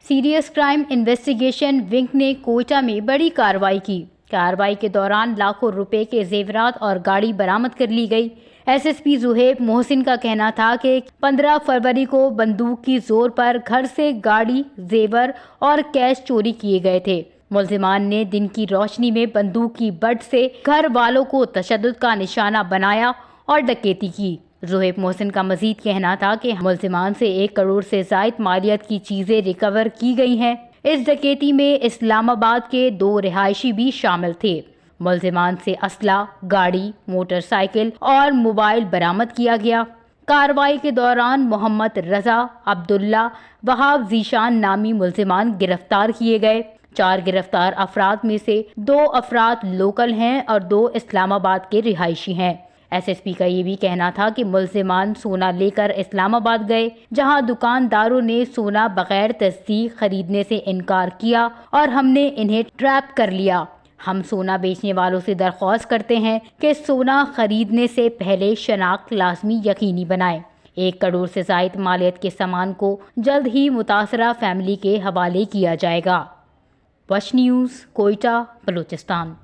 Serious crime investigation wing ने कोयटा में बड़ी कार्रवाई की। कार्रवाई के दौरान लाखों रुपए के जेवरात और गाड़ी बरामद कर ली गई। एसएसपी जुहेब मोहसिन का कहना था कि 15 फरवरी को बंदूक की जोर पर घर से गाड़ी, जेवर और कैश चोरी किए गए थे। मुलजिमान ने दिन की रोशनी में बंदूक की बट से घर वालों को तशद्दुद का निशाना बनाया और डकैती की। जुहेब मोहसिन का मजीद कहना था कि मुलजिमान से 1 करोड़ से ज़ायद मालियत की चीजें रिकवर की गई हैं। इस डकैती में इस्लामाबाद के 2 रिहायशी भी शामिल थे। मुलजिमान से असला, गाड़ी, मोटरसाइकिल और मोबाइल बरामद किया गया। कार्रवाई के दौरान मोहम्मद रजा, अब्दुल्ला, वहाब जीशान नामी मुलजिमान गिरफ्तार किए गए। 4 गिरफ्तार अफराद में से 2 अफराद लोकल हैं और 2 इस्लामाबाद के रिहायशी हैं। एसएसपी का ये भी कहना था कि मुलजिमान सोना लेकर इस्लामाबाद गए, जहां दुकानदारों ने सोना बगैर तस्दीक खरीदने से इनकार किया और हमने इन्हें ट्रैप कर लिया। हम सोना बेचने वालों से दरख्वास्त करते हैं कि सोना खरीदने से पहले शनाख्त लाजमी यकीनी बनाएं। 1 करोड़ से ज़ायद मालियत के सामान को जल्द ही मुतासरा फैमिली के हवाले किया जाएगा। वश न्यूज़, कोयटा, बलूचिस्तान।